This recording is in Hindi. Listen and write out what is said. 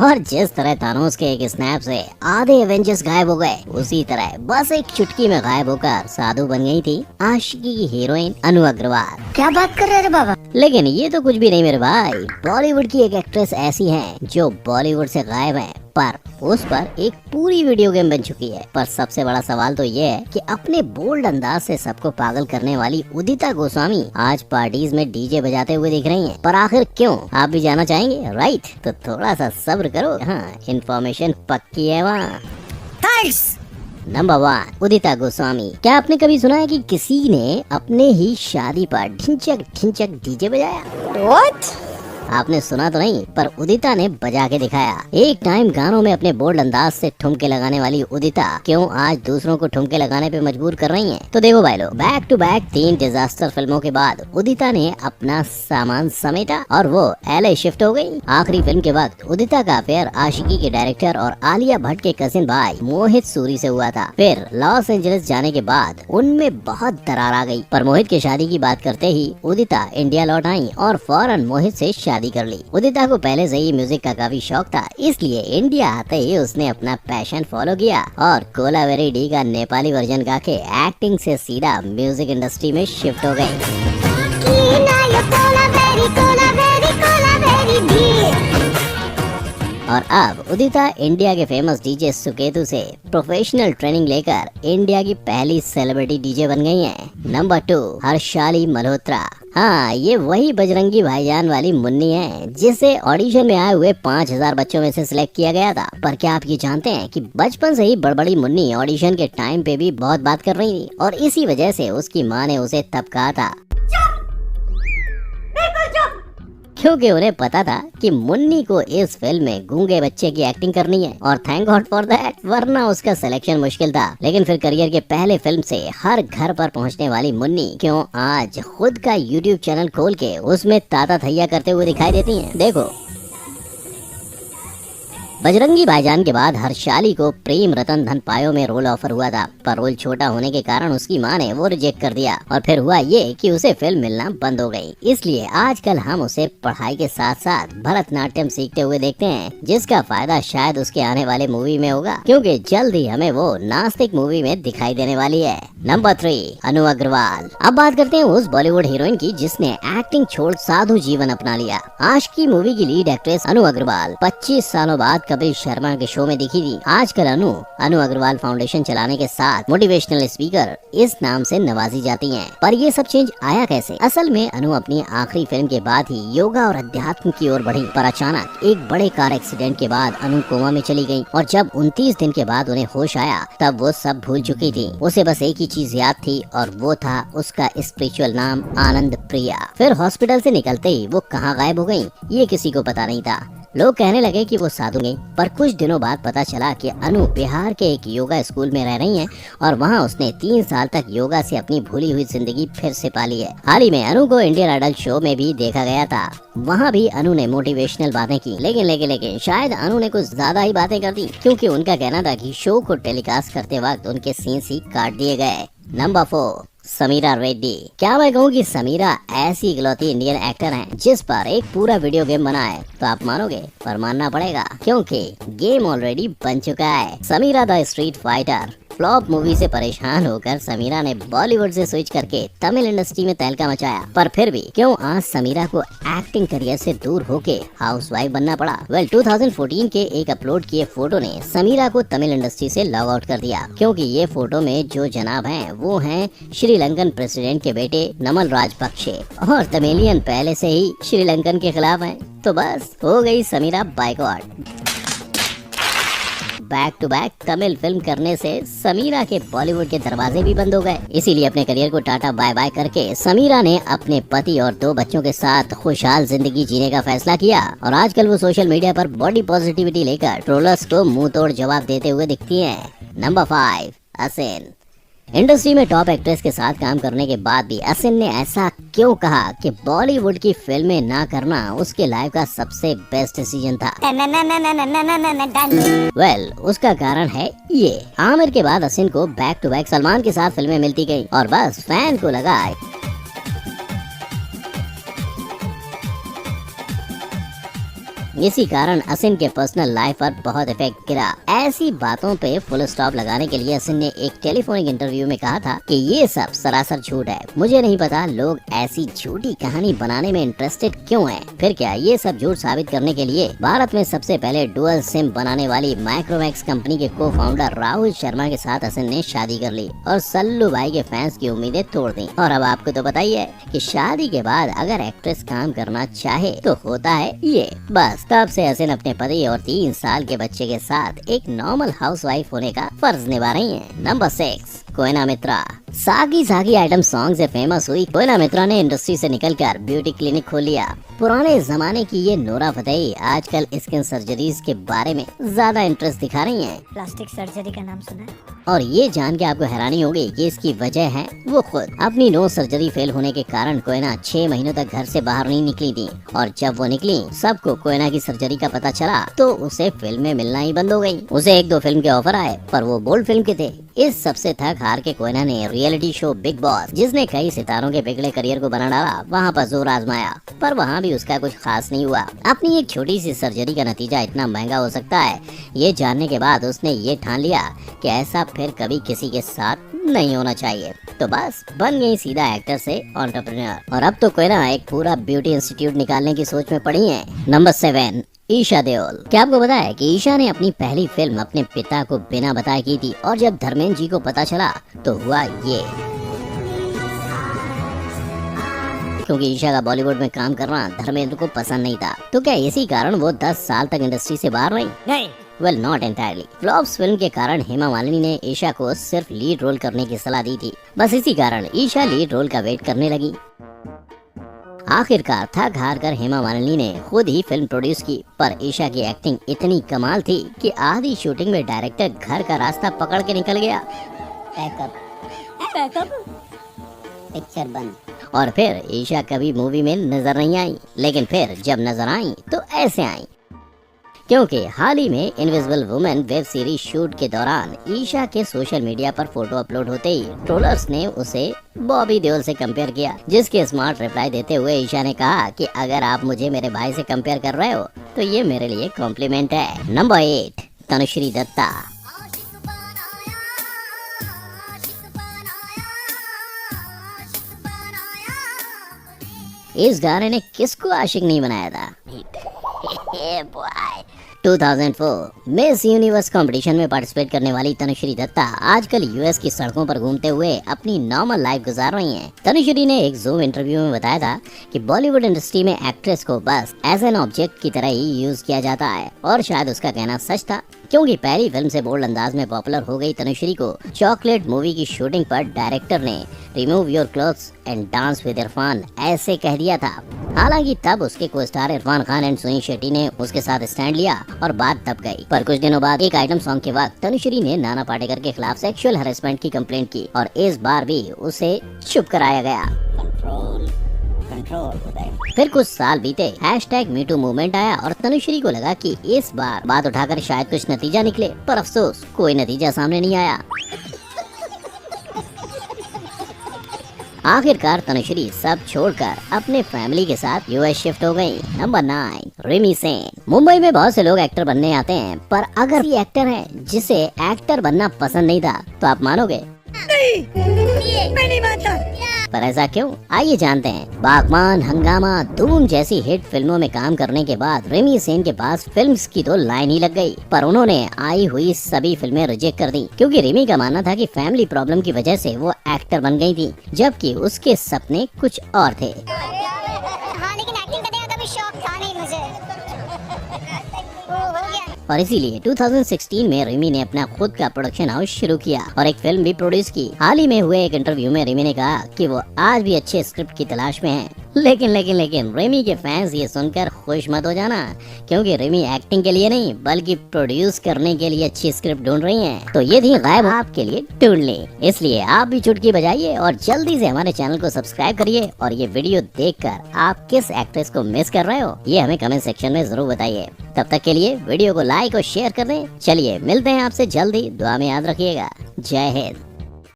और जिस तरह थानोस के एक स्नैप से आधे एवेंजर्स गायब हो गए, उसी तरह बस एक चुटकी में गायब होकर साधु बन गई थी आशिकी की हीरोइन अनु अग्रवाल। क्या बात कर रहे रे बाबा। लेकिन ये तो कुछ भी नहीं मेरे भाई, बॉलीवुड की एक एक्ट्रेस ऐसी है जो बॉलीवुड से गायब है, पर उस पर एक पूरी वीडियो गेम बन चुकी है। पर सबसे बड़ा सवाल तो ये है कि अपने बोल्ड अंदाज से सबको पागल करने वाली उदिता गोस्वामी आज पार्टीज में डीजे बजाते हुए दिख रही हैं। पर आखिर क्यों, आप भी जानना चाहेंगे, राइट? तो थोड़ा सा सब्र करो, हाँ इन्फॉर्मेशन पक्की है वहाँ। थैंक्स। नंबर 1, उदिता गोस्वामी। क्या आपने कभी सुना है कि किसी ने अपने ही शादी पर ढिंचक ढिंचक डीजे बजाया? What? आपने सुना तो नहीं, पर उदिता ने बजा के दिखाया। एक टाइम गानों में अपने बोल्ड अंदाज से ठुमके लगाने वाली उदिता क्यों आज दूसरों को ठुमके लगाने पे मजबूर कर रही हैं? तो देखो भाई लोग, बैक टू बैक 3 डिजास्टर फिल्मों के बाद उदिता ने अपना सामान समेटा और वो LA शिफ्ट हो गई। आखिरी फिल्म के वक्त उदिता का अफेयर आशिकी के डायरेक्टर और आलिया भट्ट के कजिन भाई मोहित सूरी से हुआ था। फिर लॉस एंजलिस जाने के बाद उनमें बहुत दरार आ गई। पर मोहित की शादी की बात करते ही उदिता इंडिया लौट आई और फौरन मोहित से शादी कर ली। उदिता को पहले से ही म्यूजिक का काफी शौक था, इसलिए इंडिया आते ही उसने अपना पैशन फॉलो किया और कोलावेरी डी का नेपाली वर्जन गा के एक्टिंग से सीधा म्यूजिक इंडस्ट्री में शिफ्ट हो गई। और अब उदिता इंडिया के फेमस डीजे सुकेतु से प्रोफेशनल ट्रेनिंग लेकर इंडिया की पहली सेलिब्रिटी डीजे बन गई हैं। नंबर 2, हर्षाली मल्होत्रा। हाँ, ये वही बजरंगी भाईजान वाली मुन्नी है जिसे ऑडिशन में आए हुए 5000 बच्चों में से सिलेक्ट किया गया था। पर क्या आप ये जानते हैं कि बचपन से ही बड़बड़ी मुन्नी ऑडिशन के टाइम पे भी बहुत बात कर रही थी और इसी वजह से उसकी माँ ने उसे तब कहा था, क्योंकि उन्हें पता था कि मुन्नी को इस फिल्म में गूंगे बच्चे की एक्टिंग करनी है और थैंक गॉड फॉर दैट, वरना उसका सिलेक्शन मुश्किल था। लेकिन फिर करियर के पहले फिल्म से हर घर पर पहुंचने वाली मुन्नी क्यों आज खुद का यूट्यूब चैनल खोल के उसमें ताता थैया करते हुए दिखाई देती हैं। देखो, बजरंगी भाईजान के बाद हर्षाली को प्रेम रतन धन पायो में रोल ऑफर हुआ था, पर रोल छोटा होने के कारण उसकी मां ने वो रिजेक्ट कर दिया और फिर हुआ ये कि उसे फिल्म मिलना बंद हो गई। इसलिए आजकल हम उसे पढ़ाई के साथ साथ भरतनाट्यम सीखते हुए देखते हैं, जिसका फायदा शायद उसके आने वाले मूवी में होगा, क्योंकि जल्द ही हमें वो नास्तिक मूवी में दिखाई देने वाली है। नंबर 3, अनु अग्रवाल। अब बात करते हैं उस बॉलीवुड हीरोइन की जिसने एक्टिंग छोड़ साधु जीवन अपना लिया। आशिकी मूवी की लीड एक्ट्रेस अनु अग्रवाल 25 सालों बाद कपिल शर्मा के शो में दिखी थी। आजकल अनु अग्रवाल फाउंडेशन चलाने के साथ मोटिवेशनल स्पीकर इस नाम से नवाजी जाती हैं। पर ये सब चेंज आया कैसे? असल में अनु अपनी आखिरी फिल्म के बाद ही योगा और अध्यात्म की ओर बढ़ी, पर अचानक एक बड़े कार एक्सीडेंट के बाद अनु कोमा में चली गई और जब 29 दिन के बाद उन्हें होश आया तब वो सब भूल चुकी थी। उसे बस एक ही चीज याद थी और वो था उसका स्पिरिचुअल नाम आनंद प्रिया। फिर हॉस्पिटल से निकलते ही वो कहाँ गायब हो गयी ये किसी को पता नहीं था। लोग कहने लगे कि वो साधु गई, पर कुछ दिनों बाद पता चला कि अनु बिहार के एक योगा स्कूल में रह रही हैं और वहां उसने 3 साल तक योगा से अपनी भूली हुई जिंदगी फिर से पाली है। हाल ही में अनु को इंडियन आइडल शो में भी देखा गया था, वहां भी अनु ने मोटिवेशनल बातें की, लेकिन शायद अनु ने कुछ ज्यादा ही बातें कर दी, क्योंकि उनका कहना था कि शो को टेलीकास्ट करते वक्त उनके सीन्स ही काट दिए गए। नंबर 4, समीरा रेड्डी। क्या मैं कहूँ कि समीरा ऐसी इकलौती इंडियन एक्टर हैं जिस पर एक पूरा वीडियो गेम बना है, तो आप मानोगे, पर मानना पड़ेगा क्योंकि गेम ऑलरेडी बन चुका है। Sameera the Street Fighter flop movie से परेशान होकर समीरा ने बॉलीवुड से स्विच करके तमिल इंडस्ट्री में तहलका मचाया, पर फिर भी क्यों आज समीरा को एक्टिंग करियर से दूर होके हाउसवाइफ बनना पड़ा? 2014 के एक अपलोड किए फोटो ने समीरा को तमिल इंडस्ट्री से लॉग आउट कर दिया, क्योंकि ये फोटो में जो जनाब हैं वो हैं श्रीलंकन प्रेसिडेंट के बेटे नमल राजपक्षे और तमिलियन पहले से ही श्रीलंकन के खिलाफ हैं, तो बस हो गई समीरा बाइकआउट। Back to back Tamil film करने से समीरा के बॉलीवुड के दरवाजे भी बंद हो गए। इसीलिए अपने करियर को टाटा बाय बाय करके समीरा ने अपने पति और 2 बच्चों के साथ खुशहाल जिंदगी जीने का फैसला किया और आजकल वो सोशल मीडिया पर बॉडी पॉजिटिविटी लेकर ट्रोलर्स को मुंह तोड़ जवाब देते हुए दिखती हैं। नंबर 5, असिन। इंडस्ट्री में टॉप एक्ट्रेस के साथ काम करने के बाद भी असिन ने ऐसा क्यों कहा कि बॉलीवुड की फिल्में ना करना उसके लाइफ का सबसे बेस्ट डिसीजन था? वेल, उसका कारण है ये। आमिर के बाद असिन को बैक टू बैक सलमान के साथ फिल्में मिलती गई और बस फैन को लगा इसी कारण असिन के पर्सनल लाइफ पर बहुत इफेक्ट गिरा। ऐसी बातों पे फुल स्टॉप लगाने के लिए असिन ने एक टेलीफोनिक इंटरव्यू में कहा था कि ये सब सरासर झूठ है। मुझे नहीं पता लोग ऐसी झूठी कहानी बनाने में इंटरेस्टेड क्यों हैं। फिर क्या ये सब झूठ साबित करने के लिए भारत में सबसे पहले डुअल सिम बनाने वाली माइक्रोमैक्स कंपनी के को फाउंडर राहुल शर्मा के साथ असिन ने शादी कर ली और सल्लू भाई के फैंस की उम्मीदें तोड़ दी। और अब आपको तो पता ही है कि शादी के बाद अगर एक्ट्रेस काम करना चाहे तो होता है ये। बस तब से असिन अपने पति और 3 साल के बच्चे के साथ एक नॉर्मल हाउसवाइफ होने का फर्ज निभा रही हैं। नंबर 6, कोयना मित्रा। सागी सागी आइटम सॉन्ग से फेमस हुई कोयना मित्रा ने इंडस्ट्री से निकलकर ब्यूटी क्लिनिक खोल लिया। पुराने जमाने की ये नोरा फतेही आजकल स्किन सर्जरीज के बारे में ज्यादा इंटरेस्ट दिखा रही हैं। प्लास्टिक सर्जरी का नाम सुना है? और ये जान के आपको हैरानी होगी कि इसकी वजह है वो खुद। अपनी नोज सर्जरी फेल होने के कारण कोयना 6 महीनों तक घर से बाहर नहीं निकली थी और जब वो निकली सबको कोयना की सर्जरी का पता चला तो उसे फिल्में मिलना ही बंद हो गई। उसे 1-2 फिल्म के ऑफर आए पर वो बोल्ड फिल्म के थे। इस सबसे थक हार के कोयना ने रियलिटी शो बिग बॉस, जिसने कई सितारों के बिगड़े करियर को बना डाला, वहाँ पर जोर आजमाया पर वहाँ भी उसका कुछ खास नहीं हुआ। अपनी एक छोटी सी सर्जरी का नतीजा इतना महंगा हो सकता है ये जानने के बाद उसने ये ठान लिया कि ऐसा फिर कभी किसी के साथ नहीं होना चाहिए। तो बस बन गई सीधा एक्टर से एंटरप्रेन्योर। और अब तो कोयना एक पूरा ब्यूटी इंस्टीट्यूट निकालने की सोच में पड़ी है। नंबर 7, ईशा देओल। क्या आपको पता है कि ईशा ने अपनी पहली फिल्म अपने पिता को बिना बताए की थी और जब धर्मेंद्र जी को पता चला तो हुआ ये। क्योंकि ईशा का बॉलीवुड में काम करना धर्मेंद्र को पसंद नहीं था तो क्या इसी कारण वो 10 साल तक इंडस्ट्री से बाहर रही? नहीं। Well not entirely. Flops film के कारण हेमा मालिनी ने ईशा को सिर्फ लीड रोल करने की सलाह दी थी। बस इसी कारण ईशा लीड रोल का वेट करने लगी। आखिरकार थक हार कर हेमा मालिनी ने खुद ही फिल्म प्रोड्यूस की पर ईशा की एक्टिंग इतनी कमाल थी कि आधी शूटिंग में डायरेक्टर घर का रास्ता पकड़ के निकल गया। पैकअप पिक्चर बंद। और फिर ईशा कभी मूवी में नजर नहीं आई, लेकिन फिर जब नजर आई तो ऐसे आई क्योंकि हाल ही में invisible women web series shoot के दौरान ईशा के सोशल मीडिया पर फोटो अपलोड होते ही ट्रोलर्स ने उसे बॉबी देओल से कंपेयर किया, जिसके स्मार्ट रिप्लाई देते हुए ईशा ने कहा कि अगर आप मुझे मेरे भाई से कंपेयर कर रहे हो तो ये मेरे लिए कॉम्प्लीमेंट है। नंबर 8, तनुश्री दत्ता। इस गाने ने किसको आशिक नहीं बनाया था? 2004 मिस यूनिवर्स कंपटीशन में पार्टिसिपेट करने वाली तनुश्री दत्ता आजकल यूएस की सड़कों पर घूमते हुए अपनी नॉर्मल लाइफ गुजार रही हैं। तनुश्री ने एक जूम इंटरव्यू में बताया था कि बॉलीवुड इंडस्ट्री में एक्ट्रेस को बस एज एन ऑब्जेक्ट की तरह ही यूज किया जाता है और शायद उसका कहना सच था क्योंकि पहली फिल्म से बोल्ड अंदाज में पॉपुलर हो गई तनुश्री को चॉकलेट मूवी की शूटिंग पर डायरेक्टर ने remove your clothes and dance with Irfan ऐसे कह दिया था। हालांकि तब उसके को स्टार इरफान खान एंड सुनील शेट्टी ने उसके साथ स्टैंड लिया और बात तब गई। पर कुछ दिनों बाद एक आइटम सॉन्ग के वक्त तनुश्री ने नाना पाटेकर के खिलाफ सेक्सुअल हैरेसमेंट की कंप्लेंट की और इस बार भी उसे चुप कराया गया। फिर कुछ साल बीते, #MeToo मूवमेंट आया और तनुश्री को लगा कि इस बार बात उठाकर शायद कुछ नतीजा निकले, पर अफसोस कोई नतीजा सामने नहीं आया। आखिरकार तनुश्री सब छोड़कर अपने फैमिली के साथ यूएस शिफ्ट हो गई। नंबर 9, रिमी सेन। मुंबई में बहुत से लोग एक्टर बनने आते हैं पर अगर ये एक्टर है जिसे एक्टर बनना पसंद नहीं था तो आप मानोगे? नहीं, मैं नहीं मानता। पर ऐसा क्यों? आइए जानते हैं। बागबान, हंगामा, धूम जैसी हिट फिल्मों में काम करने के बाद रिमी सेन के पास फिल्म्स की तो लाइन ही लग गई, पर उन्होंने आई हुई सभी फिल्में रिजेक्ट कर दी क्योंकि रिमी का मानना था कि फैमिली प्रॉब्लम की वजह से वो एक्टर बन गई थी, जबकि उसके सपने कुछ और थे। हाँ, लेकिन एक्टिंग करने का कभी शौक था नहीं मुझे। और इसीलिए 2016 में रिमी ने अपना खुद का प्रोडक्शन हाउस शुरू किया और एक फिल्म भी प्रोड्यूस की। हाल ही में हुए एक इंटरव्यू में रिमी ने कहा कि वो आज भी अच्छे स्क्रिप्ट की तलाश में हैं। लेकिन रिमी के फैंस ये सुनकर खुश मत हो जाना क्योंकि रिमी एक्टिंग के लिए नहीं बल्कि प्रोड्यूस करने के लिए अच्छी स्क्रिप्ट ढूंढ रही हैं। तो ये थी गायब आपके लिए ढूंढ ली, इसलिए आप भी चुटकी बजाइए और जल्दी से हमारे चैनल को सब्सक्राइब करिए और ये वीडियो देखकर आप किस एक्ट्रेस को मिस कर रहे हो ये हमें कमेंट सेक्शन में जरूर बताइए। तब तक के लिए वीडियो को लाइक और शेयर कर दें। चलिए मिलते हैं आपसे जल्दी, दुआ में याद रखिएगा। जय हिंद।